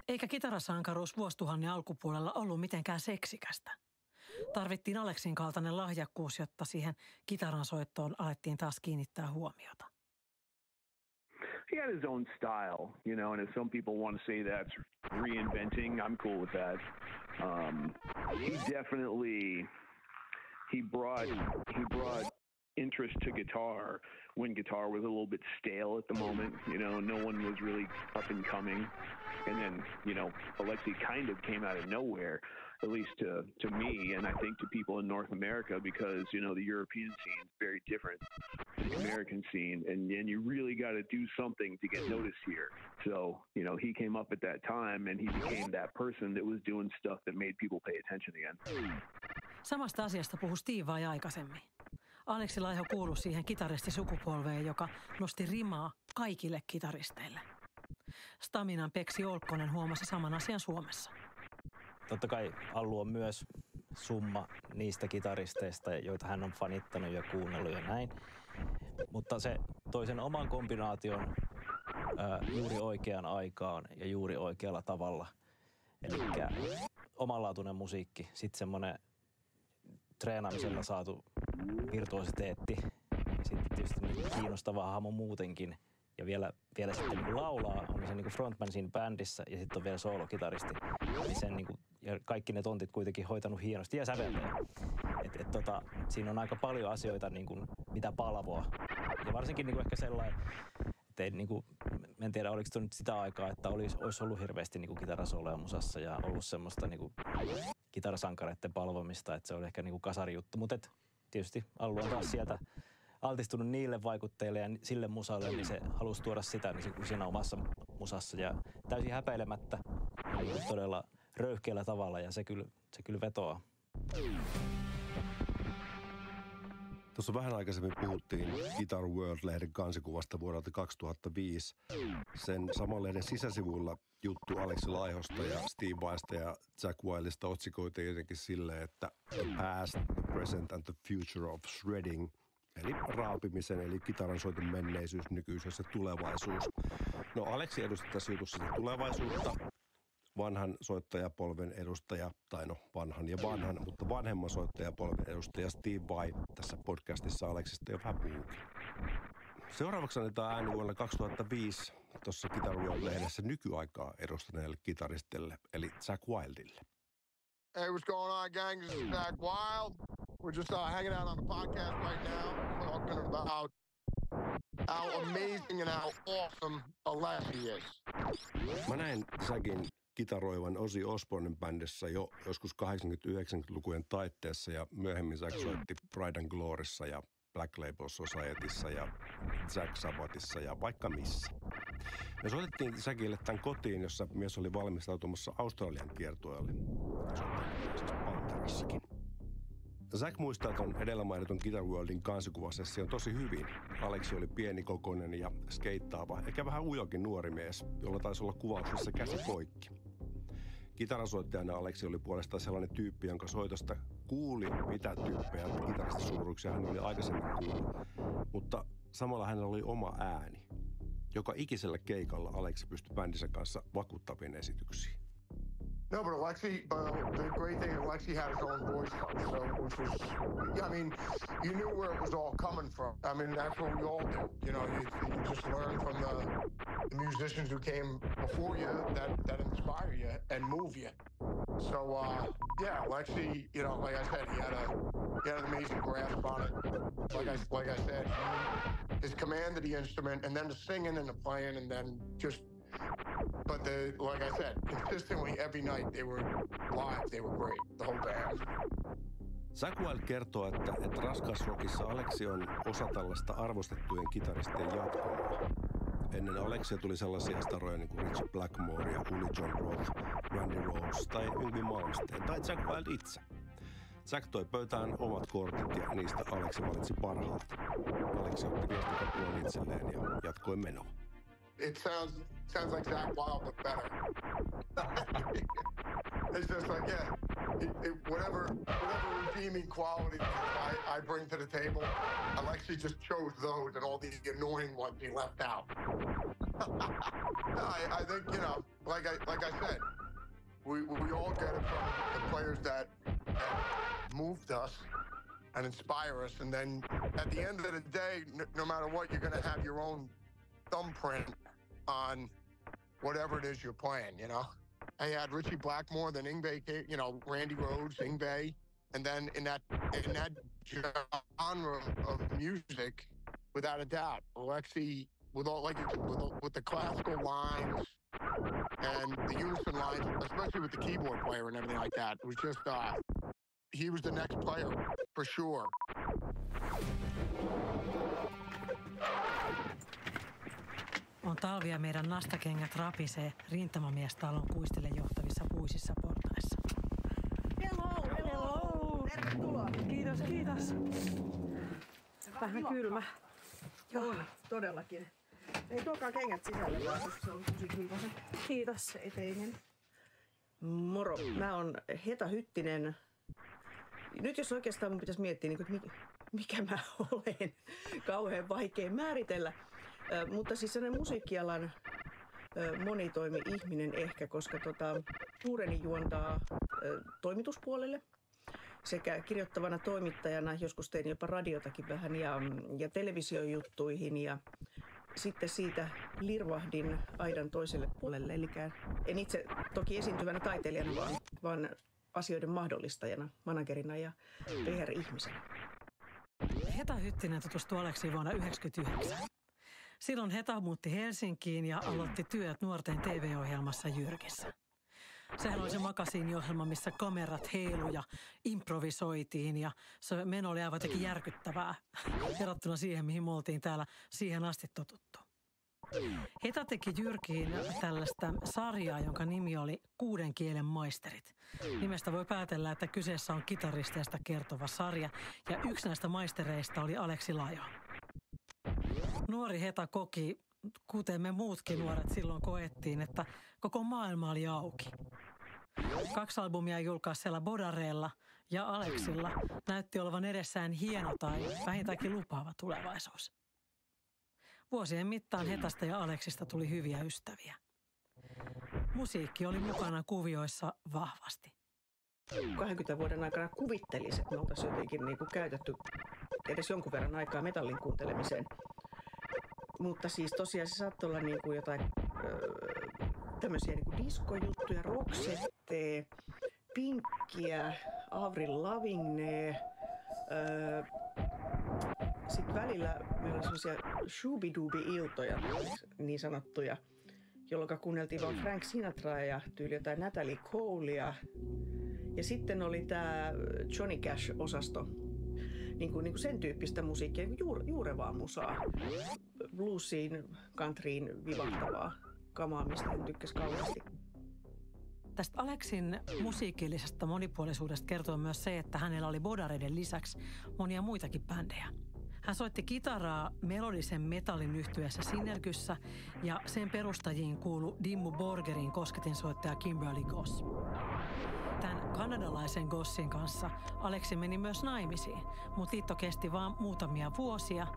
Eikä kitarasankaruus vuosituhannen alkupuolella ollut mitenkään seksikästä. Tarvittiin Aleksin kaltainen lahjakkuus, jotta siihen kitaran soittoon alettiin taas kiinnittää huomiota. He had his own style, you know, and if some people want to say that's reinventing, I'm cool with that. He brought interest to guitar when guitar was a little bit stale at the moment. You know, no one was really up and coming. And then, you know, Alexi kind of came out of nowhere, at least to me, and I think to people in North America, because, you know, the European scene is very different than the American scene, and you really got to do something to get noticed here. So, you know, he came up at that time, and he became that person that was doing stuff that made people pay attention again. Samasta asiasta puhui Steve Vai aikaisemmin. Aleksi Laiho kuului siihen kitaristisukupolveen, joka nosti rimaa kaikille kitaristeille. Staminan Peksi Olkkonen huomasi saman asian Suomessa. Totta kai Allu on myös summa niistä kitaristeista, joita hän on fanittanut ja kuunnellut ja näin. Mutta se toi sen oman kombinaation juuri oikeaan aikaan ja juuri oikealla tavalla. Eli omanlaatuinen musiikki, sitten semmoinen treenaamisella saatu virtuositeetti, sitten tietysti niin kiinnostava hahmo muutenkin. Ja vielä sitten niin laulaa, on se niin frontman siinä bändissä ja sitten on vielä soolokitaristi. Niin sen niin kuin, ja kaikki ne tontit kuitenkin hoitanut hienosti ja säveltäjä. Siinä on aika paljon asioita, niin kuin, mitä palvoa. Ja varsinkin niin kuin ehkä sellainen, että niin kuin, en tiedä oliko se nyt sitä aikaa, että olisi ollut hirveästi niin kuin kitarasooloja musassa ja ollut semmoista niin kuin kitarasankareiden palvomista, että se oli ehkä niin kuin kasarijuttu. Mutta tietysti Allu on taas sieltä altistunut niille vaikutteille ja sille musalle, niin se halusi tuoda sitä niin siinä omassa musassa ja täysin häpeilemättä niin todella röyhkeällä tavalla ja se kyllä vetoaa. Tuossa vähän aikaisemmin puhuttiin Guitar World-lehden kansikuvasta vuodelta 2005. Sen saman lehden sisäsivuilla juttu Aleksi Laihosta ja Steve Vaista ja Zakk Wylesta otsikoitiin jotenkin silleen, että The Past, the Present and the Future of Shredding. Eli raapimisen, eli kitaransoiton menneisyys, nykyisyys ja tulevaisuus. No Aleksi edusti tässä jutussa tulevaisuutta, vanhan soittajapolven edustaja, tai no vanhan, mutta vanhemman soittajapolven edustaja Steve Vai tässä podcastissa Aleksista jo vähän puhukin. Seuraavaksi annetaan ääni vuonna 2005 tuossa Guitar World-lehdessä nykyaikaa edustaneelle kitaristille, eli Zakk Wylelle. Hey, what's going on, gang? This is Zakk Wylde. We're just hanging out on the podcast right now, talking about how amazing and how awesome Alexi is. Mä näin Zackin kitaroivan Ozzy Osbournen bändissä jo joskus 80-90-lukujen taitteessa ja myöhemmin Zakk soitti Pride and Gloryssa ja Black Label Societyssä ja Zakk Sabbathissa ja vaikka missä. Me soitettiin Zackille tämän kotiin, jossa mies oli valmistautumassa Australian kiertueelle. Soitettiin siis Pantherassakin. Zakk muistaa ton edellä mainitun Guitar Worldin kansikuvasession tosi hyvin. Aleksi oli pienikokoinen ja skeittaava, eikä vähän ujokin nuori mies, jolla taisi olla kuvauksessa käsi poikki. Kitarasoittajana Aleksi oli puolestaan sellainen tyyppi, jonka soitosta kuuli, mitä tyyppejä kitaristisuuruuksia hän oli aikaisemmin kuullut. Mutta samalla hänellä oli oma ääni. Joka ikisellä keikalla Aleksi pystyi bändinsä kanssa vakuuttaviin esityksiin. No, but the great thing, Alexi had his own voice, so which was, I mean, you knew where it was all coming from. I mean, that's what we all do. You know, you just learn from the musicians who came before you that inspire you and move you. So, yeah, Alexi, you know, like I said, he had an amazing grasp on it. Like I said, his command of the instrument, and then the singing and the playing, and then just. But like I said, consistently every night they were live, they were great, the whole band. Zakk Wylde kertoo, että raskausrockissa Aleksi on osa tällaista arvostettujen kitaristien jatkumoa. Ennen Aleksia tuli sellaisia staroja niin kuin Richie Blackmore ja Uli John Roth, Randy Rhoads tai Yngwie Malmsteen tai Zakk Wylde itse. Zakk toi pöytään omat kortit ja niistä Aleksi valitsi parhaat. Aleksi otti viestikapulan itselleen ja jatkoi menoa. It sounds like Zakk Wylde, but better. It's just like, yeah, whatever redeeming quality I bring to the table, Alexi just chose those and all the annoying ones he left out. No, I think, you know, like I said, we all get it from the players that moved us and inspire us. And then at the end of the day, no matter what, you're going to have your own thumbprint on whatever it is you're playing, you know? I had Richie Blackmore, then Yngwie, you know, Randy Rhoads, Yngwie. And then in that genre of music, without a doubt, Alexi, with the classical lines and the unison lines, especially with the keyboard player and everything like that, it was just he was the next player for sure. On talvi ja meidän nastakengät rapisee rintamamiestalon kuistille johtavissa puisissa portaissa. Hello! Tervetuloa! Kiitos. Vähän kylmä. On, todellakin. Ei tuokaa kengät sisälle, vaan se on tosi kiitos. Kiitos, eteinen. Moro, mä oon Heta Hyttinen. Nyt jos oikeastaan mun pitäisi miettiä, niin mikä mä olen, kauhean vaikea määritellä. Mutta siis sellainen musiikkialan monitoimi-ihminen ehkä, koska nuoreni juontaa toimituspuolelle sekä kirjoittavana toimittajana, joskus tein jopa radiotakin vähän ja televisiojuttuihin ja sitten siitä lirvahdin aidan toiselle puolelle. Eli en itse toki esiintyvänä taiteilijana, vaan asioiden mahdollistajana, managerina ja PR-ihmisenä. Heta Hyttinen tutustui Aleksiin vuonna 1999. Silloin Heta muutti Helsinkiin ja aloitti työt nuorten TV-ohjelmassa Jyrkissä. Sehän oli se makasiiniohjelma, missä kamerat heilu ja improvisoitiin ja se meno oli aivan jotenkin järkyttävää verrattuna siihen, mihin me oltiin täällä siihen asti totuttu. Heta teki Jyrkiin tällaista sarjaa, jonka nimi oli 6 kielen maisterit. Nimestä voi päätellä, että kyseessä on kitaristeista kertova sarja ja yksi näistä maistereista oli Aleksi Laiho. Nuori Heta koki, kuten me muutkin nuoret silloin koettiin, että koko maailma oli auki. 2 albumia julkaisi siellä Bodareella ja Aleksilla näytti olevan edessään hieno tai vähintäänkin lupaava tulevaisuus. Vuosien mittaan Hetasta ja Aleksista tuli hyviä ystäviä. Musiikki oli mukana kuvioissa vahvasti. 20 vuoden aikana kuvittelisin, että me oltaisiin jotenkin niin kuin käytetty edes jonkun verran aikaa metallin kuuntelemiseen. Mutta siis tosiaan se saattoi olla niin kuin jotain tämmöisiä niin kuin diskojuttuja, Roxette, Pinkkiä, Avril Lavigne. Sitten välillä meillä oli sellaisia shoobidubi-iltoja, niin sanottuja, jolloin kuunneltiin vaan Frank Sinatraa ja tyyli jotain Natalie Colea. Ja sitten oli tämä Johnny Cash-osasto, niin kuin sen tyyppistä musiikkia, juurevaa musaa, bluesiin, countryin vivahtavaa kamaa, mistä hän tykkäsi kauheasti. Tästä Aleksin musiikillisesta monipuolisuudesta kertoo myös se, että hänellä oli Bodareiden lisäksi monia muitakin bändejä. Hän soitti kitaraa melodisen metallin yhtyeessä Sinergyssä ja sen perustajiin kuului Dimmu Borgerin kosketinsoittaja Kimberly Goss. Tämän kanadalaisen Gossin kanssa Aleksi meni myös naimisiin, mutta liitto kesti vain muutamia vuosia.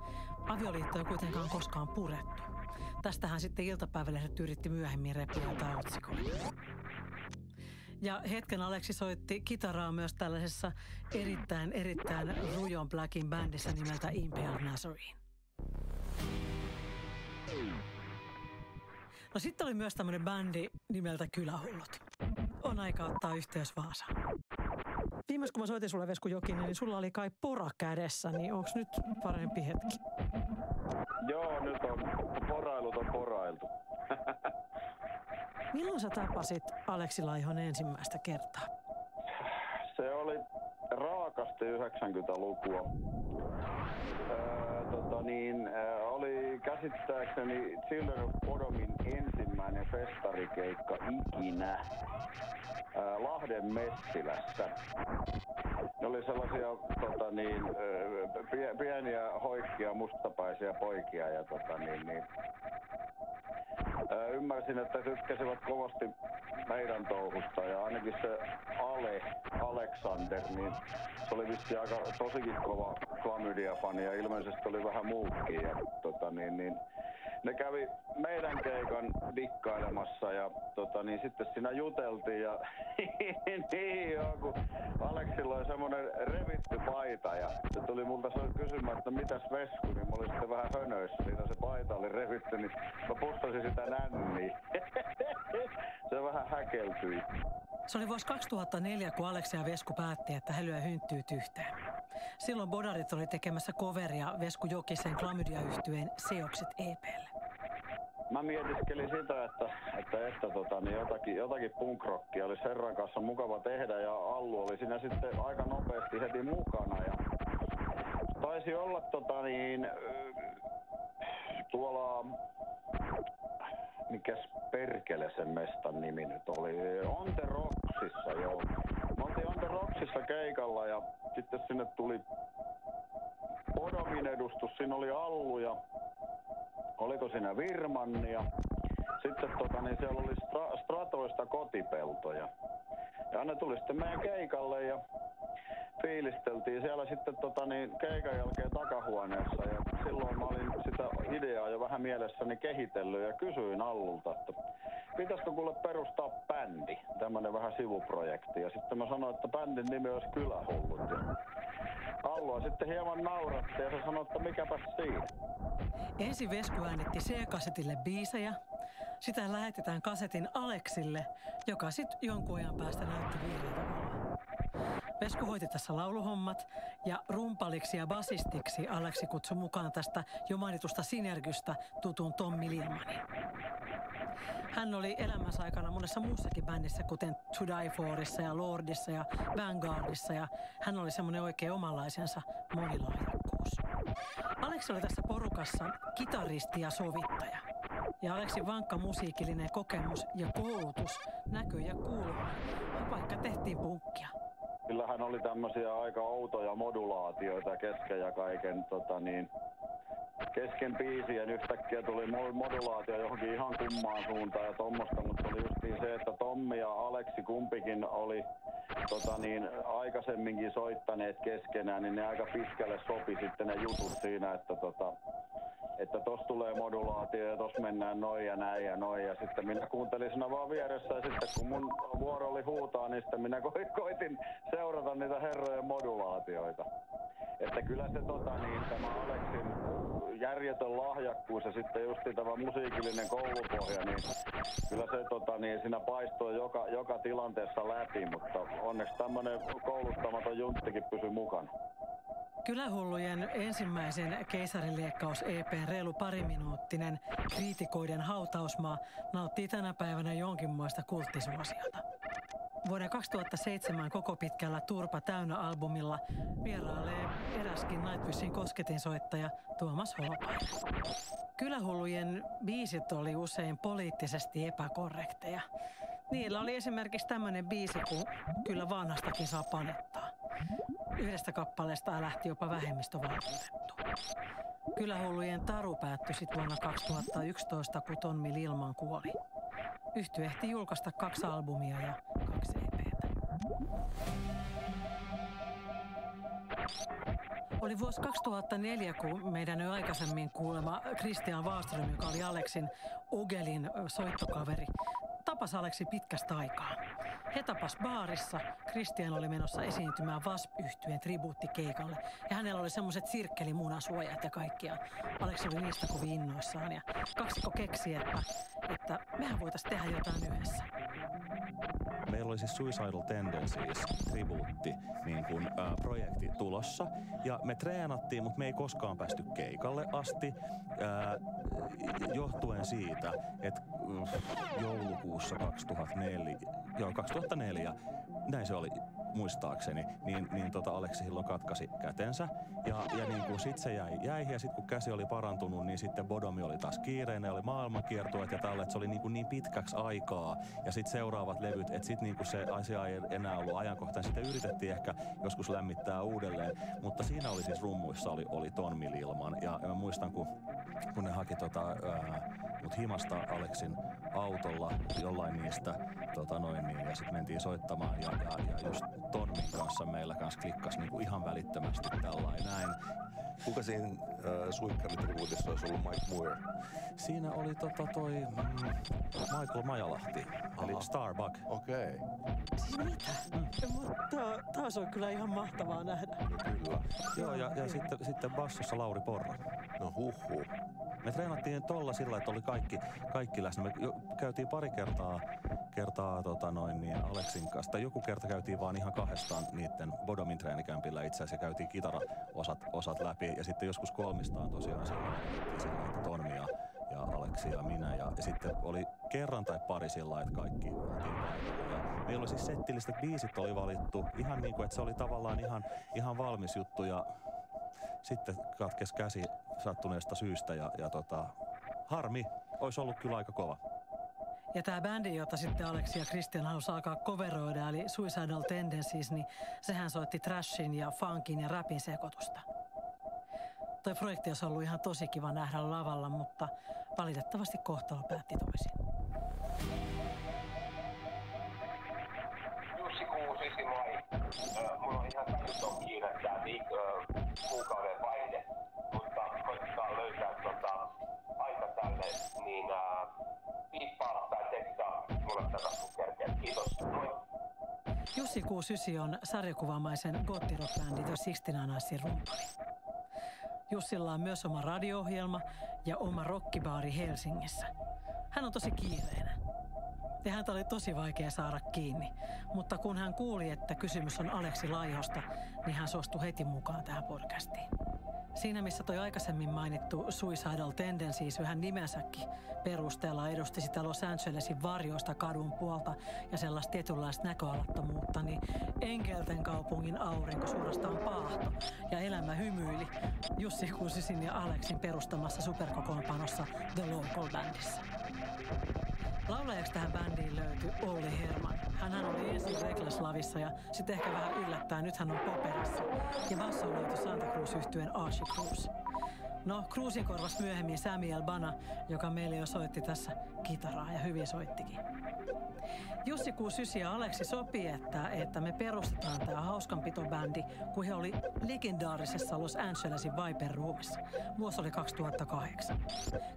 Avioliitto ei kuitenkaan koskaan purettu. Tästähän sitten iltapäivälehdet yritti myöhemmin repiä jotain otsikoita. Ja hetken Aleksi soitti kitaraa myös tällaisessa erittäin rujon blackin bändissä nimeltä Impaled Nazarene. No sitten oli myös tämmöinen bändi nimeltä Kylähullut. On aika ottaa yhteys Vaasaan. Viimeis kun mä soitin sulle Vesku Jokinen, niin sulla oli kai pora kädessä, niin onks nyt parempi hetki? Joo, nyt on porailtu. Milloin sä tapasit Aleksi Laihon ensimmäistä kertaa? Se oli raakasti 90-lukua. Oli käsittääkseni Children of Bodomin ensimmäinen festarikeikka ikinä Lahden Messilässä. Ne oli sellaisia pieniä hoikkia mustapäisiä poikia ja ymmärsin, että tykkäsivät kovasti meidän touhusta ja ainakin se Alexander, niin se oli vissiin aika tosikin kova klamydia-fani ja ilmeisesti oli vähän muutkin. Ja, ne kävi meidän keikan dikkailemassa ja niin sitten siinä juteltiin ja niin joo, kun Aleksilla oli semmoinen revitty paita ja se tuli multa kysymään, että mitäs Vesku, niin mä olin sitten vähän hönöissä, siinä se paita oli revitty, niin mä pussasin sitä nänniä. Se vähän häkeltyi. Se oli vuosi 2004, kun Aleksi ja Vesku päätti, että he lyö hynttyyt yhteen. Silloin Bodarit oli tekemässä coveria Vesku Jokisen Klamydia-yhtyeen Seokset EP:lle. Mä mietiskelin sitä, että jotakin punkrockia olisi herran kanssa mukava tehdä ja Allu oli siinä sitten aika nopeasti heti mukana ja taisi olla tuolla mikäs perkele sen mestan nimi nyt oli, On The Rocksissa, joo. Me oltiin On The Rocksissa keikalla ja sitten sinne tuli Bodomin edustus, siinä oli Allu ja oliko siinä Virmanni ja sitten siellä oli Stratoista Kotipeltoja. Ja ne tuli sitten meidän keikalle ja fiilisteltiin siellä sitten keikan jälkeen takahuoneessa ja silloin mä olin sitä ideaa jo vähän mielessäni kehitellyt ja kysyin Allulta, että pitäisikö kuule perustaa bändi, tämmönen vähän sivuprojekti ja sitten mä sanoin, että bändin nimi olisi Kylähullut ja Allua sitten hieman nauratti ja se sanoi, että mikäpäs siinä. Ensin Vesku äänitti C-kasetille biisejä, sitä lähetetään kasetin Aleksille, joka sitten jonkun ajan päästä näytti vihreätä valoa. Vesku hoiti tässä lauluhommat ja rumpaliksi ja basistiksi Aleksi kutsui mukaan tästä jo mainitusta Sinergystä tutun Tommi Lillmanin. Hän oli elämänsä aikana monessa muussakin bändissä, kuten To Die Forissa ja Lordissa ja Vanguardissa ja hän oli semmoinen oikein omanlaisensa monilahjakkuus. Aleksi oli tässä porukassa kitaristi ja sovittaja. Ja Aleksin vankka musiikillinen kokemus ja koulutus näkyi ja kuului, vaikka tehtiin punkkia. Kyllähän oli tämmöisiä aika outoja modulaatioita kesken ja kaiken kesken biisien yhtäkkiä tuli modulaatio johonkin ihan kummaan suuntaan ja tommoista, mutta oli justiin se, että Tommi ja Aleksi kumpikin oli aikaisemminkin soittaneet keskenään, niin ne aika pitkälle sopi sitten ne jutut siinä, että tossa tulee modulaatio ja tossa mennään noin ja näin ja noin. Ja sitten minä kuuntelin siinä vaan vieressä ja sitten kun mun vuoro oli huutaa, niin sitten minä koitin seurata niitä herrojen modulaatioita. Että kyllä se tämä Aleksin järjetön lahjakkuus ja sitten justiin tämä musiikillinen koulupohja, niin kyllä se siinä paistoi joka tilanteessa läpi, mutta onneksi tämmönen kouluttamaton junttikin pysyi mukana. Kylähullujen ensimmäisen keisarinliekkaus EP:n reilu pariminuuttinen kriitikoiden hautausmaa nauttii tänä päivänä jonkinmoista kulttisuosiota. Vuoden 2007 koko pitkällä Turpa täynnä -albumilla vierailee eräskin Nightwishin kosketinsoittaja Tuomas Holopainen. Kylähullujen biisit oli usein poliittisesti epäkorrekteja. Niillä oli esimerkiksi tämmöinen biisi, kun Kyllä vanhastakin saa panettaa. Yhdestä kappaleesta lähti jopa vähemmistövaltuutettu. Kylähullujen taru päättyi sitten vuonna 2011, kun Tommi Lillman kuoli. Yhtye ehti julkaista 2 albumia ja 2 EP:tä. Oli vuosi 2004, kun meidän jo aikaisemmin kuulema Christian Wahlström, joka oli Aleksin Ogelin soittokaveri, tapasi Aleksi pitkästä aikaa. He tapas baarissa. Christian oli menossa esiintymään Wasp-yhtyeen tribuuttikeikalle. Ja hänellä oli semmoiset sirkkelimunasuojat ja kaikkia. Aleksi oli niistä kovin innoissaan. Ja kaksikko keksi, että mehän voitaisiin tehdä jotain yhdessä. Meillä oli siis Suicidal Tendencies tribuutti projekti tulossa. Ja me treenattiin, mutta me ei koskaan päästy keikalle asti. Johtuen siitä, että joulukuussa 2004, näin se oli muistaakseni, niin Aleksi silloin katkaisi kätensä. Ja sit se jäi ja sit kun käsi oli parantunut, niin sitten Bodomi oli taas kiireinen, oli maailmankiertueet ja tällä, että se oli niin pitkäksi aikaa. Ja sitten seuraavat levyt, että sitten se asia ei enää ollut ajankohtainen. Sitten yritettiin ehkä joskus lämmittää uudelleen, mutta siinä oli siis rummuissa oli Tommi Lillman. Ja mä muistan, kun ne haki mut himasta Aleksin autolla jollain niistä ja sitten mentiin soittamaan ja just Tommin kanssa meillä kanssa klikkasi ihan välittömästi tällainen näin. Kuka siinä suikkaritribuutissa olisi ollut Mike Moore? Siinä oli Michael Majalahti, eli Starbuck. Okei. Siis mitä? Taas on kyllä ihan mahtavaa nähdä. Kyllä. Joo, ja sitten bassossa Lauri Porra. No huhhuh. Me treenattiin tolla sillä, että oli kaikki läsnä. Me käytiin pari kertaa Aleksin kanssa. Tai joku kerta käytiin vaan ihan kahdestaan niiden Bodomin treenikämpillä itse asiassa. Käytiin kitaraosat läpi. Ja sitten joskus kolmistaan tosiaan sillä, että Tormi ja Aleksi ja minä. Ja sitten oli kerran tai pari sillä, että kaikki oltiin paikalla. Ja meillä oli siis settilistet biisit oli valittu. Ihan niin kuin, että se oli tavallaan ihan valmis juttu. Ja sitten katkesi käsi sattuneesta syystä ja harmi, olisi ollut kyllä aika kova. Ja tämä bändi, jota sitten Aleksi ja Christian halusi alkaa coveroida, eli Suicidal Tendencies, niin sehän soitti trashin ja funkin ja rapin sekoitusta. Toi projekti olisi ollut ihan tosi kiva nähdä lavalla, mutta valitettavasti kohtalo päätti toisin. Jussi Kuusisi, moi. Mulla on ihan täysin kiinni tää kuukauden vaihde, mutta koitetaan löytää aika tälle, niin piippaa tai tekstaa mulle tätä kerkeä. Kiitos, moi. Jussi 69 on sarjakuvamaisen goottirock-bändi The 69ersin rumpali. Jussilla on myös oma radio-ohjelma ja oma rockibaari Helsingissä. Hän on tosi kiireinen. Ja häntä oli tosi vaikea saada kiinni. Mutta kun hän kuuli, että kysymys on Aleksi Laihosta, niin hän suostui heti mukaan tähän podcastiin. Siinä, missä toi aikaisemmin mainittu Suicidal Tendencies vähän nimensäkin perusteella edusti sitä Los Angelesin varjoista kadun puolta ja sellaista tietynlaista näköalattomuutta, niin Enkelten kaupungin aurinko suorastaan paahto ja elämä hymyili Jussi Kuusisin ja Aleksin perustamassa superkokoonpanossa The Local Bandissa. Laulajaksi tähän bändiin löytyi Olli Herman. Hänhän oli ensin Reckless-lavissa ja sitten ehkä vähän yllättäen, nyt hän on Poperassa. Ja basso löytyi Santa Cruz-yhtyeen Archie Cruz. No, Cruzin korvasi myöhemmin Samuel Bana, joka meille jo soitti tässä kitaraa ja hyvin soittikin. Jussi 69 ja Aleksi sopii, että me perustetaan tämä hauskanpitobändi, kun he oli legendaarisessa Los Angelesin Viper Roomissa. Vuosi oli 2008.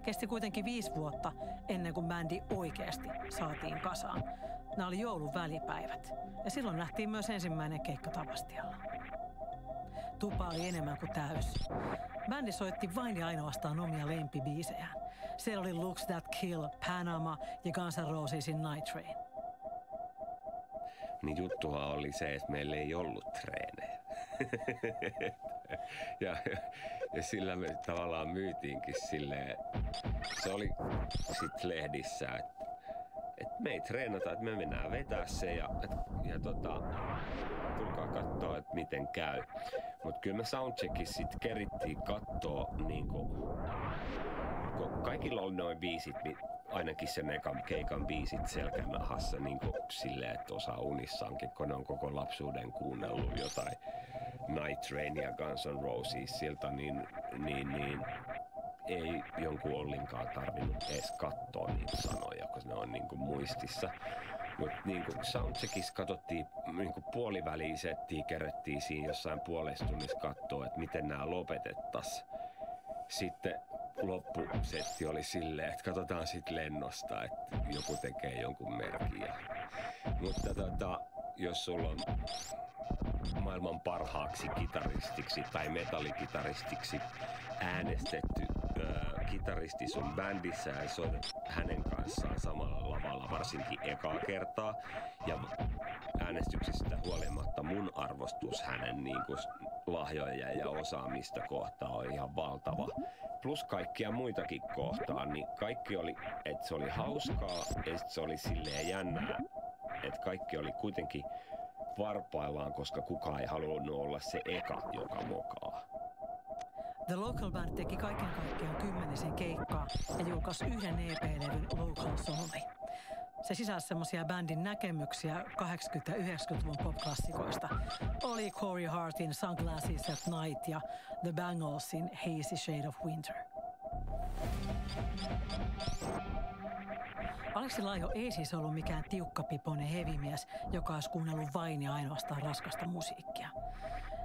Kesti kuitenkin 5 vuotta ennen kuin bändi oikeasti saatiin kasaan. Nämä oli joulun välipäivät. Ja silloin nähtiin myös ensimmäinen keikka Tavastialla. Tupa oli enemmän kuin täys. Bändi soitti vain ja ainoastaan omia lempibiisejään. Siellä oli Looks That Kill, Panama ja Guns N' Rosesin Night Train. Niin juttuhan oli se, että meillä ei ollut treenejä. ja sillä me tavallaan myytiinkin silleen, se oli sit lehdissä, että me ei treenata, että me mennään vetää se ja tulkaa katsoa, että miten käy. Mutta kyllä me soundcheckissa sit kerittiin katsoa, niinku, kun kaikilla oli noin biisit, ainakin sen ekan keikan biisit selkänahassa niinku silleen, että osaa unissaankin, kun ne on koko lapsuuden kuunnellut jotain Night Train ja Guns N' Roses siltä, niin ei jonkun ollenkaan tarvinnut edes katsoa niitä sanoja, kun ne on niinku muistissa. Mutta niinku soundcheckissa katsottiin, niinku puoliväliin settiin, kerättiin siinä jossain puolessa tunnissa katsoa, että miten nämä lopetettaisiin. Sitten loppusetti oli silleen, että katsotaan sit lennosta, että joku tekee jonkun merkin. Mutta jos sulla on maailman parhaaksi kitaristiksi tai metallikitaristiksi äänestetty kitaristi sun bändissä ja soitat hänen kanssaan samalla lavalla varsinkin ekaa kertaa. Ja äänestyksistä huolimatta mun arvostus hänen niinku lahjoja ja osaamista kohtaan on ihan valtava. Plus kaikkia muitakin kohtaan, niin kaikki oli, että se oli hauskaa ja se oli silleen jännää, että kaikki oli kuitenkin varpaillaan, koska kukaan ei halunnut olla se eka, joka mokaa. The Local Band teki kaiken kaikkiaan 10 keikkaa ja julkaisi 1 EP-levyn Locals Only. Se sisälsi semmosia bändin näkemyksiä 80- ja 90-luvun pop-klassikoista. Oli Corey Hartin Sunglasses at Night ja The Banglesin Hazy Shade of Winter. Aleksi Laiho ei siis ollut mikään tiukkapipoinen hevimies, joka olisi kuunnellut vain ja ainoastaan raskasta musiikkia.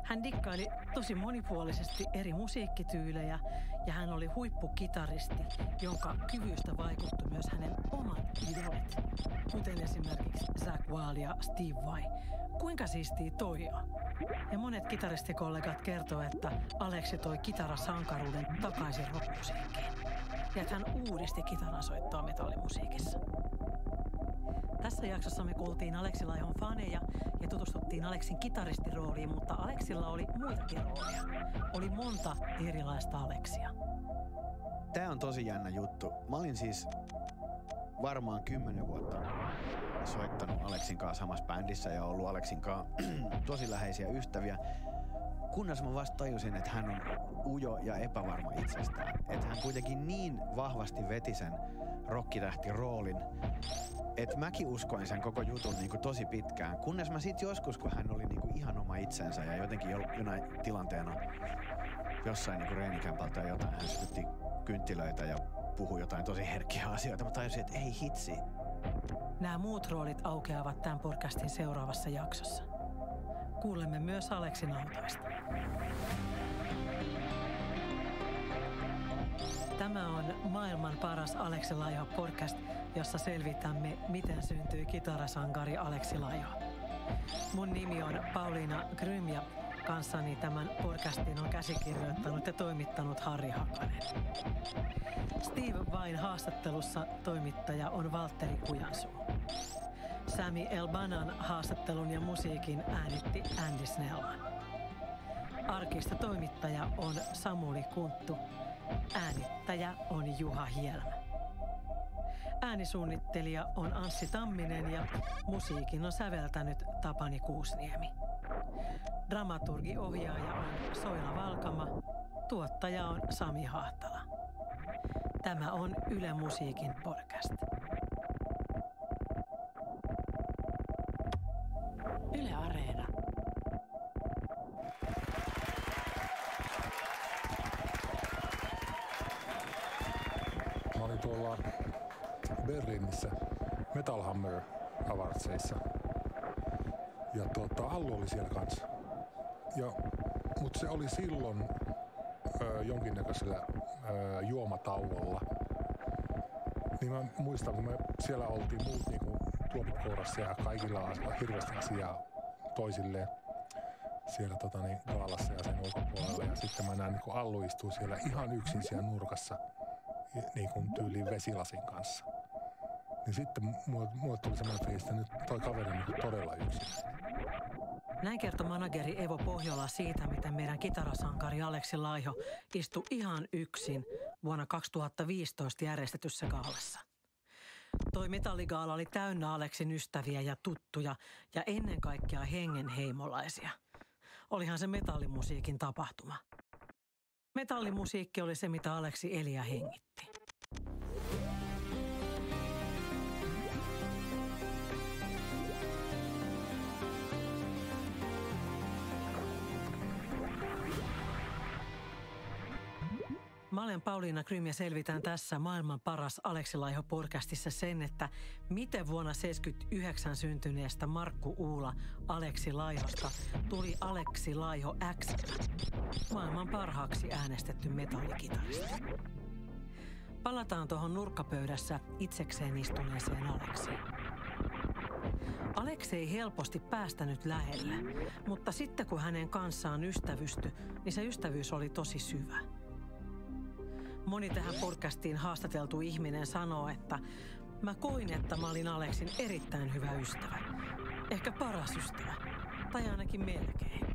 Hän dikkaili tosi monipuolisesti eri musiikkityylejä ja hän oli huippukitaristi, jonka kyvystä vaikutti myös hänen omat idolit, kuten esimerkiksi Zakk Wylde ja Steve Vai. Kuinka siistiä toi on? Ja monet kitaristikollegat kertoo, että Aleksi toi kitarasankaruuden takaisin rockmusiikkiin ja että hän uudisti kitaransoittoa metallimusiikissa. Tässä jaksossa me kuultiin Aleksi Laihon faneja ja tutustuttiin Aleksin kitaristirooliin, mutta Aleksilla oli muitakin rooleja. Oli monta erilaista Aleksia. Tää on tosi jännä juttu. Mä olin siis varmaan 10 vuotta soittanut Aleksin kanssa samassa bändissä ja ollut Aleksin kanssa tosi läheisiä ystäviä. Kunnes mä vasta tajusin, että hän on ujo ja epävarma itsestään. Että hän kuitenkin niin vahvasti veti sen rokkitähtiroolin, että mäkin uskoin sen koko jutun niin kuin tosi pitkään. Kunnes mä sit joskus, kun hän oli niin kuin ihan oma itsensä ja jotenkin jonain tilanteena jossain niin kuin reenikämpältä tai jotain, hän sytytti kynttilöitä ja puhui jotain tosi herkkiä asioita. Mä tajusin, että ei hitsi. Nämä muut roolit aukeavat tämän podcastin seuraavassa jaksossa. Kuulemme myös Aleksin autoista. Tämä on maailman paras Aleksi Laiho podcast, jossa selvitämme, miten syntyi kitarasankari Aleksi Laiho. Mun nimi on Pauliina Grym ja kanssani tämän podcastin on käsikirjoittanut ja toimittanut Harri Hakanen. Steve Vain haastattelussa toimittaja on Valtteri Kujansuu. Sami Elbanan haastattelun ja musiikin äänitti Andy Snellman. Arkistotoimittaja on Samuli Kunttu. Äänittäjä on Juha Hielmä. Äänisuunnittelija on Anssi Tamminen ja musiikin on säveltänyt Tapani Kuusniemi. Dramaturgi-ohjaaja on Soila Valkama. Tuottaja on Sami Hahtala. Tämä on Yle Musiikin podcast. Yle Areena. Mä olin tuolla Berliinissä Metal Hammer Awardsissa ja Allu oli siellä kanssa. Mutta se oli silloin jonkinnäköisellä juomatauolla. Niin mä muistan, kun me siellä oltiin muut niinku tuopit kourassa ja kaikilla on hirveästi asiaa toisilleen siellä kaalassa ja sen ulkopuolella. Ja sitten mä näen, niin kun Allu istuu siellä ihan yksin siellä nurkassa niin kuin tyyliin vesilasin kanssa. Niin sitten mulle tuli semmoinen fiilis, että nyt toi kaveri on niin todella yksin. Näin kertoi manageri Evo Pohjola siitä, miten meidän kitarasankari Aleksi Laiho istui ihan yksin vuonna 2015 järjestetyssä gaalassa. Toi metalligaala oli täynnä Aleksin ystäviä ja tuttuja ja ennen kaikkea hengenheimolaisia. Olihan se metallimusiikin tapahtuma. Metallimusiikki oli se, mitä Aleksi eli ja hengitti. Mä olen Pauliina Grym ja selvitän tässä maailman paras Aleksi Laiho podcastissa sen, että miten vuonna 1979 syntyneestä Markku Uula Aleksi Laihosta tuli Aleksi Laiho X, maailman parhaaksi äänestetty metallikitaristi. Palataan tuohon nurkkapöydässä itsekseen istuneeseen Aleksiin. Aleksi ei helposti päästänyt lähelle, mutta sitten kun hänen kanssaan ystävystyi, niin se ystävyys oli tosi syvä. Moni tähän podcastiin haastateltu ihminen sanoo, että mä koin, että mä olin Aleksin erittäin hyvä ystävä. Ehkä paras ystävä. Tai ainakin melkein.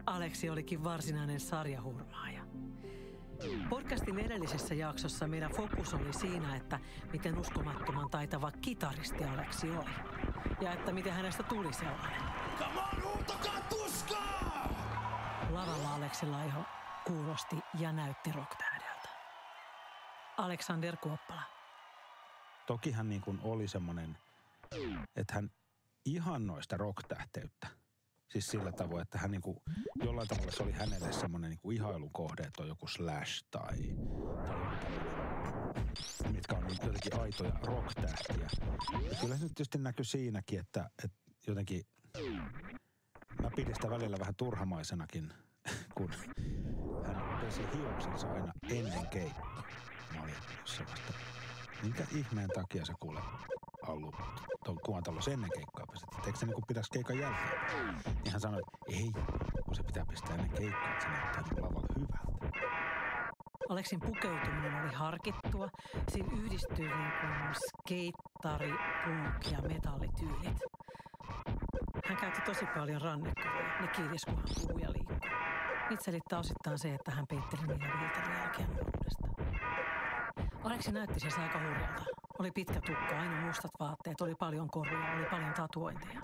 Aleksi olikin varsinainen sarjahurmaaja. Podcastin edellisessä jaksossa meidän fokus oli siinä, että miten uskomattoman taitava kitaristi Aleksi oli. Ja että miten hänestä tuli sellainen. Come on, huutakaa tuskaa! Lavalla Aleksi Laiho kuulosti ja näytti rocktähdeltä. Alexander Kuoppala. Toki hän niin kuin oli semmoinen, että hän ihannoi sitä rocktähteyttä. Siis sillä tavoin, että hän niin kuin, jollain tavalla se oli hänelle semmoinen niin kuin ihailun kohde, että on joku Slash tai mitkä on jotenkin aitoja rocktähtiä. Ja kyllä se nyt tietysti näkyy siinäkin, että jotenkin mä mä pidin sitä välillä vähän turhamaisenakin, kun hän pesi hiuksensa aina ennen keikkaa. Mä olin jossain vasta, minkä ihmeen takia sä kuule Allu tuon kuvantalous ennen keikkaa pesit? Eikö se niinku pitäisi keikan jälkeen? Niin hän sanoi, että ei, kun se pitää pistää ennen keikkaa, että se näyttää niin lavalla hyvältä. Aleksin pukeutuminen oli harkittua. Siinä yhdistyi niin kuin skeittari, punk ja metallityylit. Hän käytti tosi paljon rannekuvia. Ne kiilisi, kun hän puhui ja liikkui. Niitä selittää osittain se, että hän peitteli niillä viiltelyjälkeä nuoruudesta. Aleksi näytti siis aika hurjalta. Oli pitkä tukka, aina mustat vaatteet, oli paljon koruja, oli paljon tatuointeja.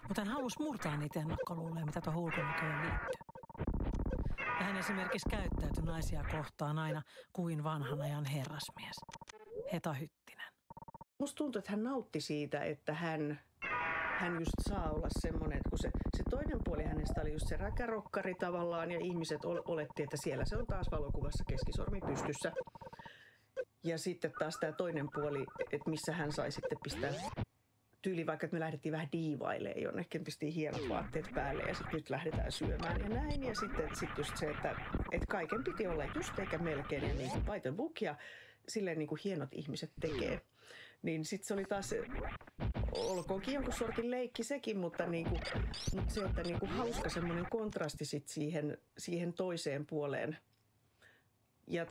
Mutta hän halusi murtaa niitä ennakkoluuleja, mitä tuohon ulkonäköön liittyy. Ja hän esimerkiksi käyttäytyi naisia kohtaan aina kuin vanhan ajan herrasmies. Heta Hyttinen. Musta tuntuu, että hän nautti siitä, että hän just saa olla semmoinen, että kun se toinen puoli hänestä oli just se räkärokkari tavallaan ja ihmiset oletti, että siellä se on taas valokuvassa keskisormi pystyssä. Ja sitten taas tämä toinen puoli, että missä hän sai sitten pistää tyyli, vaikka että me lähdettiin vähän diivailemaan jonnekin, pistiin hienot vaatteet päälle ja sitten nyt lähdetään syömään ja näin. Ja sitten just se, että kaiken piti olla just eikä melkein ja niin kuin by the book ja silleen niin kuin hienot ihmiset tekee. Niin sitten se oli taas, olkoonkin jonkun sortin leikki sekin, mutta se, että niin kuin hauska semmoinen kontrasti sit siihen toiseen puoleen. Ja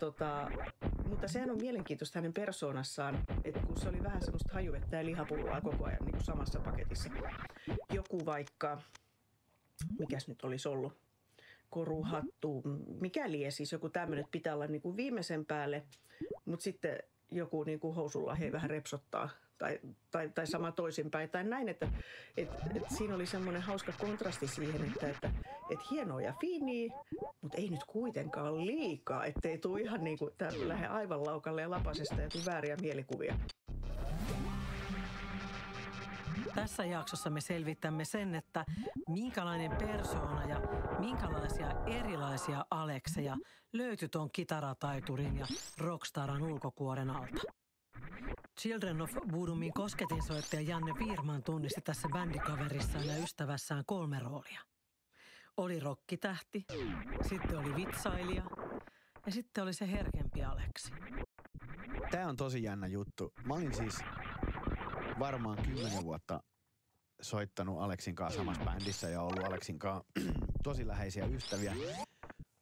mutta sehän on mielenkiintoista hänen persoonassaan, että kun se oli vähän semmoista hajuvettä ja lihapullaa koko ajan niin kuin samassa paketissa. Joku vaikka, mikäs nyt olisi ollut, koruhattu, mikäli siis joku tämmöinen, että pitää olla niin kuin viimeisen päälle, mutta sitten joku niin kuin housulla he vähän repsottaa tai sama toisinpäin tai näin, että siinä oli semmoinen hauska kontrasti siihen, että hienoa ja fiiniä, mutta ei nyt kuitenkaan liikaa, ettei tule ihan niin kuin, tämä lähde aivan laukalle ja lapasesta ja tule vääriä mielikuvia. Tässä jaksossa me selvitämme sen, että minkälainen persoona ja minkälaisia erilaisia Alekseja löytyi ton kitarataiturin ja rockstaran ulkokuoren alta. Children of Bodoomin kosketinsoittaja Janne Viirman tunnisti tässä bändikaverissaan ja ystävässään 3 roolia. Oli rokkitähti, sitten oli vitsailija ja sitten oli se herkempi Aleksi. Tää on tosi jännä juttu. Mä olin siis varmaan 10 vuotta soittanut Aleksin kanssa samassa bändissä ja ollut Aleksin kanssa tosi läheisiä ystäviä.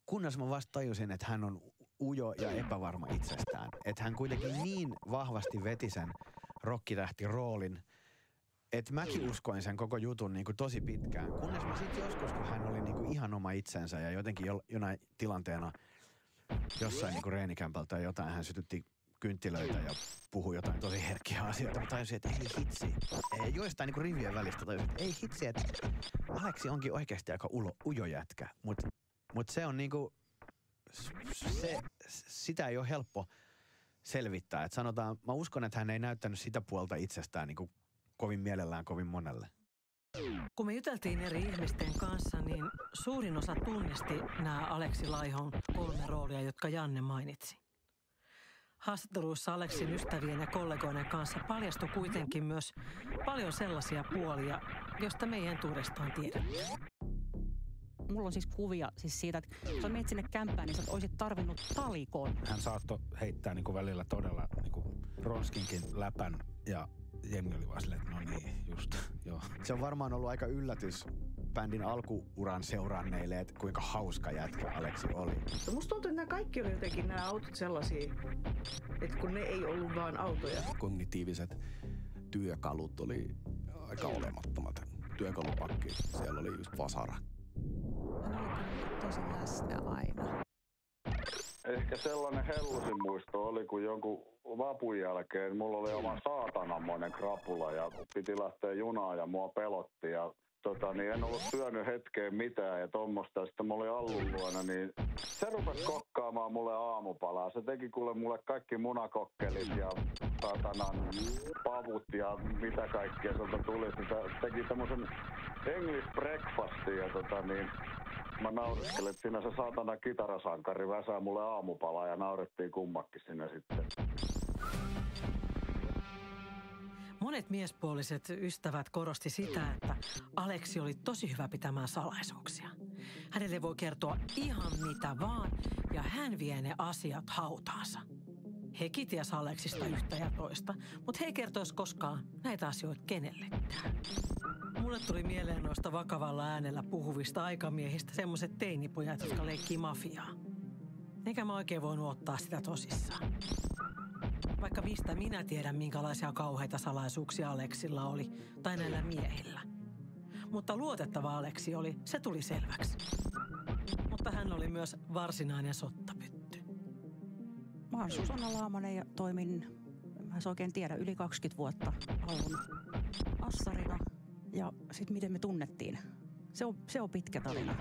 Kunnes mä vasta tajusin, että hän on ujo ja epävarma itsestään. Että hän kuitenkin niin vahvasti veti sen rokkitähtiroolin, että mäkin uskoin sen koko jutun niin kuin tosi pitkään. Kunnes mä sitten joskus, kun hän oli niin kuin ihan oma itsensä ja jotenkin jonain tilanteena jossain niin kuin reenikämpältä tai jotain, hän sytytti kynttilöitä ja puhui jotain tosi herkkiä asioita. Mä tajusin, että ei hitsi. Joistain niin kuin rivien välistä tajusin, että ei hitsi, että Aleksi onkin oikeasti aika ujo jätkä. Mut se on niinku, sitä ei ole helppo selvittää. Et sanotaan, mä uskon, että hän ei näyttänyt sitä puolta itsestään niinku kovin mielellään kovin monelle. Kun me juteltiin eri ihmisten kanssa, niin suurin osa tunnisti nämä Aleksi Laihon 3 roolia, jotka Janne mainitsi. Haastatteluissa Aleksin ystävien ja kollegoiden kanssa paljastui kuitenkin myös paljon sellaisia puolia, joista me ei entuudestaan tiedetty. Mulla on siis kuvia siis siitä, että kun sä menet sinne kämppään, niin sä olisit tarvinnut talikon. Hän saattoi heittää niin kuin välillä todella niin kuin ronskinkin läpän ja jengi oli vaan silleen, että no niin, just, joo. Se on varmaan ollut aika yllätys bändin alkuuran seuranneille, että kuinka hauska jätkä Aleksi oli. Musta tuntuu, että nämä kaikki oli jotenkin nämä autot sellaisia, että kun ne ei ollut vaan autoja. Kognitiiviset työkalut oli aika olemattomat. Työkalupakki, siellä oli just vasara. Hän oli kyllä tosi läsnä aina. Ehkä sellainen hellusin muisto oli, kun jonkun vapun jälkeen mulla oli oma saatananmoinen krapula ja piti lähteä junaan ja mua pelotti ja en ollut syönyt hetkeen mitään ja tommoista. Sitten mulla oli Allun luona, niin se rupesi kokkaamaan mulle aamupalaa. Se teki kuule mulle kaikki munakokkelit ja pavut ja mitä kaikkea sieltä tuli. Se teki tämmösen English breakfastin ja mä nauriskelin, että siinä se saatana kitarasankari väsää mulle aamupalaa ja naurettiin kummakin sinne sitten. Monet miespuoliset ystävät korosti sitä, että Aleksi oli tosi hyvä pitämään salaisuuksia. Hänelle voi kertoa ihan mitä vaan ja hän vie ne asiat hautaansa. Hekin ties Aleksista yhtä ja toista, mutta he ei kertoisi koskaan näitä asioita kenellekään. Mulle tuli mieleen noista vakavalla äänellä puhuvista aikamiehistä semmoiset teinipojat, jotka leikkii mafiaa. Eikä mä oikein voinut ottaa sitä tosissaan. Vaikka mistä minä tiedän, minkälaisia kauheita salaisuuksia Aleksilla oli, tai näillä miehillä. Mutta luotettava Aleksi oli, se tuli selväksi. Mutta hän oli myös varsinainen sottapytty. Mä oon Susanna Laamonen ja toimin, mä en oikein tiedä, yli 20 vuotta Allun assarina. Ja sitten miten me tunnettiin. Se on pitkä tarina.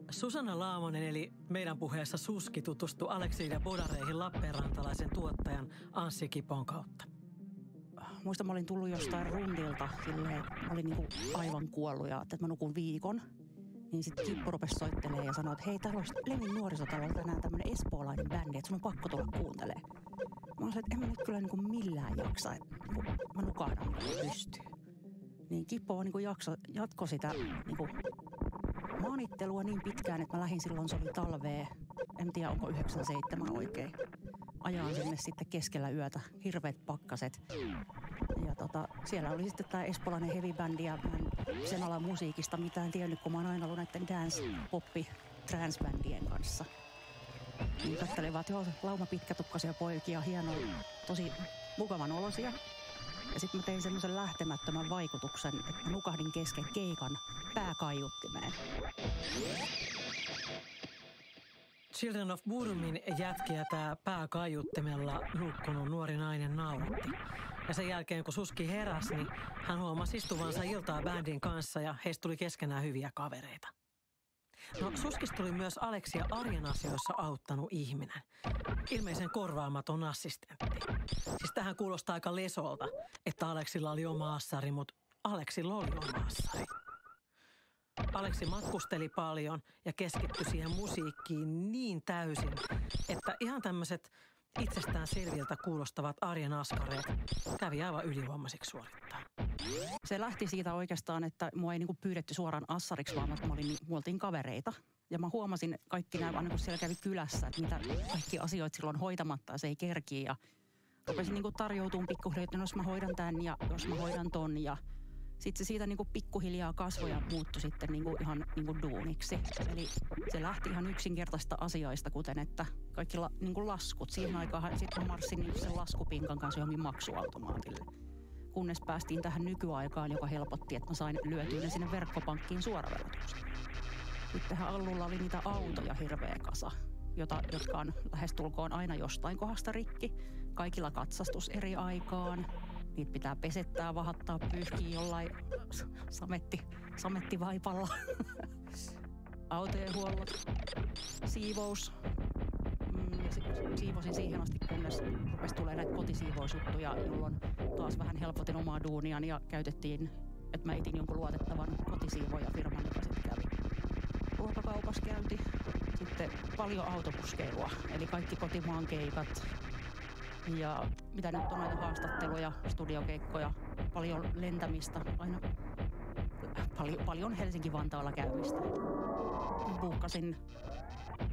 Susanna Laamonen eli meidän puheessa Suski tutustui Aleksiin ja bodareihin Lappeenrantalaisen tuottajan Anssi Kipon kautta. Muistan, mä olin tullut jostain rundilta silleen, mä olin niinku aivan kuollut ja että mä nukun viikon. Niin sitten Kippo rupesi soittelemaan ja sanoi, että hei, täällä olisi Lenin nuorisotalolla tänään tämmöinen espoolainen bändi, että sun on pakko tulla kuuntelemaan. Mä olisin, että en mä nyt kyllä niinku millään jaksa, että mä nukahdan pystyyn. Niin Kippo niinku jatkoi sitä niinku maanittelua niin pitkään, että mä lähdin silloin, se oli talvea. En tiedä, onko 97 oikein. Ajaan sinne sitten keskellä yötä, hirveät pakkaset. Ja siellä oli sitten tämä espoolainen heavy-bändi ja mä en sen alan musiikista mitään tiennyt, kun mä oon aina ollut näiden dance-poppi trance-bändien kanssa. Niin katselevat, joo, lauma pitkätukkaisia poikia, hienoja, tosi mukavan olosia. Ja sitten mä tein semmoisen lähtemättömän vaikutuksen, että mä nukahdin kesken keikan pääkaiuttimeen. Children of Bodomin jätkiä tää pääkaiuttimella nukkunut nuori nainen nauratti. Ja sen jälkeen, kun Suski heräsi, niin hän huomasi istuvansa iltaa bändin kanssa ja heistä tuli keskenään hyviä kavereita. No, Suskista tuli myös Aleksia arjen asioissa auttanut ihminen. Ilmeisen korvaamaton assistentti. Siis tähän kuulostaa aika lesolta, että Aleksilla oli oma assari, mutta Aleksilla oli oma assari. Aleksi matkusteli paljon ja keskittyi siihen musiikkiin niin täysin, että ihan tämmöiset itsestään selviltä kuulostavat arjen askareet kävi aivan ylivoimaisiksi suorittaa. Se lähti siitä oikeastaan, että mua ei niinku pyydetty suoraan assariksi, vaan me oltiin kavereita. Ja mä huomasin kaikki nämä, kun siellä kävi kylässä, että mitä kaikki asioita silloin hoitamatta ja se ei kerkiä. Ja rupesin niinku tarjoutumaan pikkuhiljaa, että jos mä hoidan tämän ja jos mä hoidan ton. Ja sitten se siitä niinku pikkuhiljaa kasvoi ja muuttui sitten niinku ihan niinku duuniksi. Eli se lähti ihan yksinkertaisista asioista, kuten että kaikki niinku laskut. Siihen aikaan sitten marssin niinku sen laskupinkan kanssa johonkin maksuautomaatille. Kunnes päästiin tähän nykyaikaan, joka helpotti, että mä sain lyötyä ne sinne verkkopankkiin suoraverotukseen. Sittenhän Allulla oli niitä autoja hirveä kasa, jotka on lähestulkoon aina jostain kohdasta rikki. Kaikilla katsastus eri aikaan. Niitä pitää pesettää, vahattaa, pyyhkiä jollain samettivaipalla. Autojen huollot, siivous. Ja siivosin siihen asti, kunnes rupesi tulee näitä kotisiivousjuttuja, jolloin taas vähän helpotin omaa duuniani ja käytettiin, että mä etin jonkun luotettavan kotisiivojafirman, joka sitten kävi. Ruokakaupassa käynti, sitten paljon autobuskeilua, eli kaikki kotimaan keikat ja mitä nyt on näitä haastatteluja, studiokeikkoja, paljon lentämistä, aina paljon Helsinki-Vantaalla käymistä. Buukkasin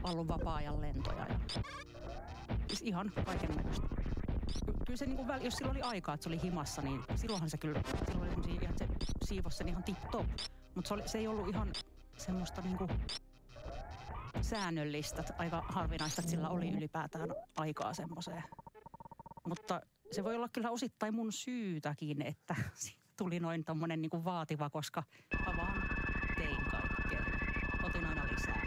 Allun vapaa-ajan lentoja ja siis ihan kaikennäköistä. Kyllä se niinku, jos sillä oli aikaa, että se oli himassa, niin silloinhan se kyllä, se siivosi sen ihan tip-top. Mutta se ei ollut ihan semmoista niinku säännöllistä, aika harvinaista, että sillä oli ylipäätään aikaa semmoiseen. Mutta se voi olla kyllä osittain mun syytäkin, että tuli noin tommonen niinku vaativa, koska mä vaan tein kaikkea. Otin aina lisää.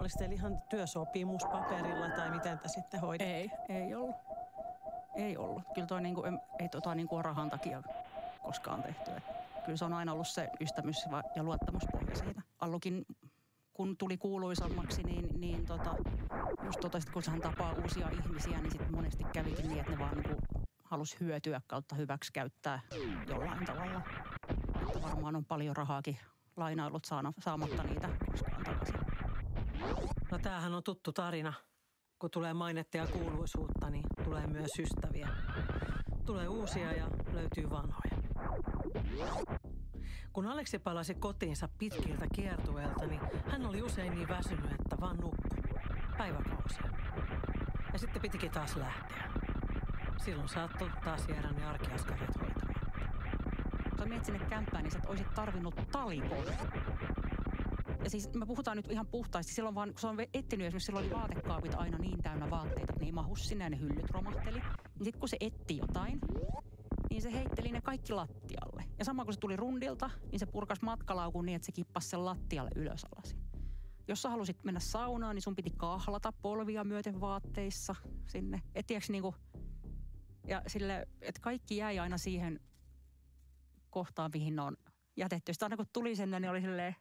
Oliko teillä ihan työsopimus paperilla tai miten te sitten hoiditte? Ei ollut. Kyllä toi niinku, ei niinku rahan takia koskaan tehty. Kyllä se on aina ollut se ystämys ja luottamuspohja siitä. Allukin, kun tuli kuuluisammaksi, niin just totesit, kun hän tapaa uusia ihmisiä, niin sitten monesti kävikin niin, että ne vaan niinku halusi hyötyä kautta hyväksi käyttää jollain tavalla. Että varmaan on paljon rahaakin lainaillut saamatta niitä koskaan takaisin. No tämähän on tuttu tarina. Kun tulee mainetta ja kuuluisuutta, niin tulee myös ystäviä. Tulee uusia ja löytyy vanhoja. Kun Aleksi palasi kotiinsa pitkiltä kiertueelta, niin hän oli usein niin väsynyt, että vaan nukkui päiväkausia. Ja sitten pitikin taas lähteä. Silloin saattoi taas jäädä ne arkiaskareet hoitamatta. Kun sä menet sinne kämppään, niin sä olisit tarvinnut talikon. Ja siis me puhutaan nyt ihan puhtaasti. Silloin vaan, kun se on etsinyt, esimerkiksi silloin oli vaatekaapit aina niin täynnä vaatteita, että ne ei mahu sinne ja ne hyllyt romahteli. Niin sitten kun se etti jotain, niin se heitteli ne kaikki lattialle. Ja sama kun se tuli rundilta, niin se purkas matkalaukun niin, että se kippasi sen lattialle ylös alasin. Jos sä halusit mennä saunaan, niin sun piti kahlata polvia myöten vaatteissa sinne. Et tiiäks niinku, ja sille, että kaikki jäi aina siihen kohtaan, mihin ne on jätetty. Sitten aina kun tuli sinne, niin oli silleen,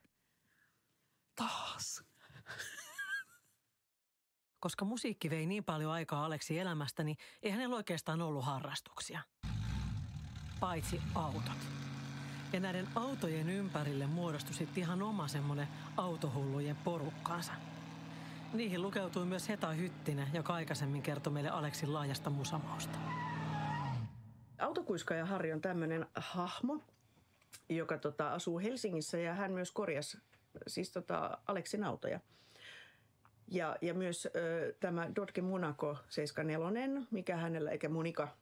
taas. Koska musiikki vei niin paljon aikaa Aleksi elämästä, niin ei hänellä oikeastaan ollut harrastuksia. Paitsi autot. Ja näiden autojen ympärille muodostui sitten ihan oma semmoinen autohullujen porukkaansa. Niihin lukeutui myös Heta Hyttinen, joka aikaisemmin kertoi meille Aleksin laajasta musamausta. Autokuiskaaja Harri on tämmöinen hahmo, joka asuu Helsingissä ja hän myös korjasi siis Aleksin autoja. Ja myös tämä Dodge Monaco 74, mikä hänellä eikä Monika,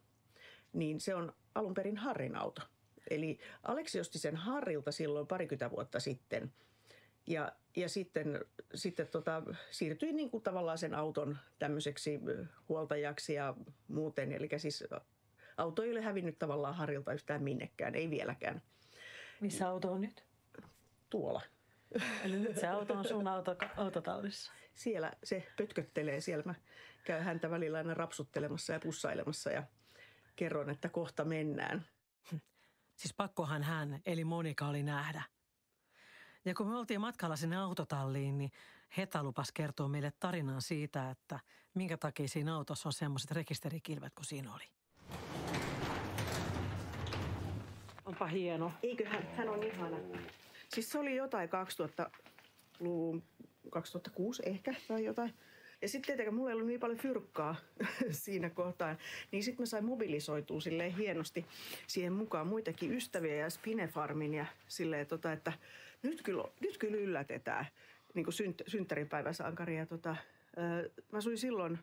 niin se on alun perin Harrin auto. Eli Aleksi osti sen Harrilta silloin 20 vuotta sitten. Ja sitten siirtyi niin kuin tavallaan sen auton tämmöiseksi huoltajaksi ja muuten. Eli siis auto ei ole hävinnyt tavallaan Harrilta yhtään minnekään, ei vieläkään. Missä auto on nyt? Tuolla. Eli nyt se auto on sun autotallissa? Siellä se pötköttelee. Siellä mä käyn häntä välillä aina rapsuttelemassa ja pussailemassa ja kerron, että kohta mennään. Siis pakkohan hän, eli Monika, oli nähdä. Ja kun me oltiin matkalla sinne autotalliin, niin Heta lupas kertoa meille tarinan siitä, että minkä takia siinä autossa on semmoiset rekisterikilvet kuin siinä oli. Onpa hieno. Eiköhän, hän on ihana. Siis se oli jotain 2000-luvun, 2006 ehkä tai jotain. Ja sitten tietenkään mulla ei ollut niin paljon fyrkkaa siinä kohtaa, niin sitten mä sain mobilisoitua silleen hienosti siihen mukaan muitakin ystäviä ja Spinefarmin ja silleen, että nyt kyllä yllätetään niin kuin synttäripäiväsankaria. Mä asuin silloin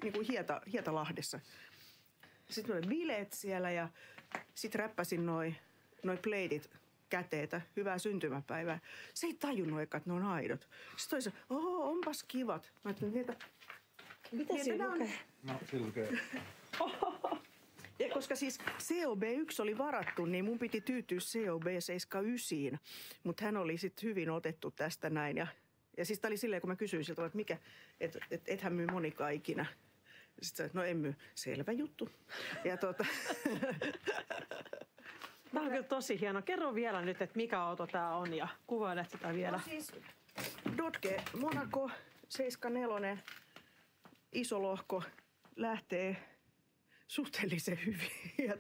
niin kuin Hietalahdessa. Sitten oli bileet siellä ja sitten räppäsin noi pleidit käteitä. Hyvää syntymäpäivää. Se ei tajunnut eka, että ne on aidot. Sitten toisa, onpas kivat. Mä ajattelin, että mitä siinä lukee? No, siinä lukee. Ja koska siis COB1 oli varattu, niin mun piti tyytyä COB79. Mutta hän oli sitten hyvin otettu tästä näin. Ja siis tää oli silleen, kun mä kysyin siltä, että mikä, ethän myy Monikaa ikinä. Sitten no en myy. Selvä juttu. Ja Tämä on kyllä tosi hieno. Kerro vielä nyt, että mikä auto tämä on ja kuvailet sitä vielä. No siis Dodge Monaco 74, iso lohko, lähtee suhteellisen hyvin. Ja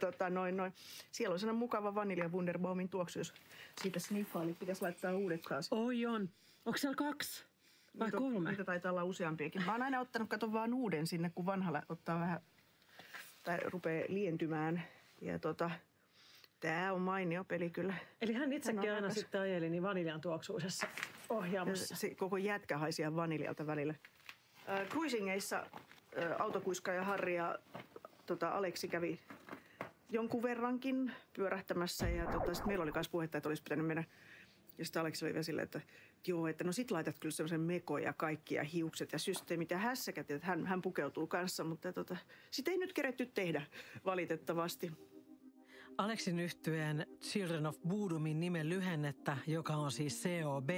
siellä on sellainen mukava vanilja Wunderbaumin tuoksu, jos siitä sniffaili. Pitäisi laittaa uudet taas. Oi on. Onko siellä 2 vai 3? Niitä taitaa olla useampiakin. Mä oon aina ottanut, vaan uuden sinne, kun vanhalla ottaa vähän, tai rupeaa lientymään. Ja tää on mainio peli kyllä. Eli hän itsekin aina sitten ajeli niin vaniljan tuoksuisessa ohjaamossa. Se koko jätkä haisi ihan vaniljalta välillä. Cruisingeissa autokuiskaaja Harri ja Aleksi kävi jonkun verrankin pyörähtämässä. Ja sitten meillä oli myös puhetta, että olisi pitänyt mennä. Ja sitten Aleksi oli vielä silleen, että joo, että no sit laitat kyllä semmoisen meko ja kaikki ja hiukset ja systeemit ja hässäkät. Että hän pukeutuu kanssa, mutta sitä ei nyt keretty tehdä valitettavasti. Aleksin yhtyeen Children of Boodomin nimen lyhennettä, joka on siis COB.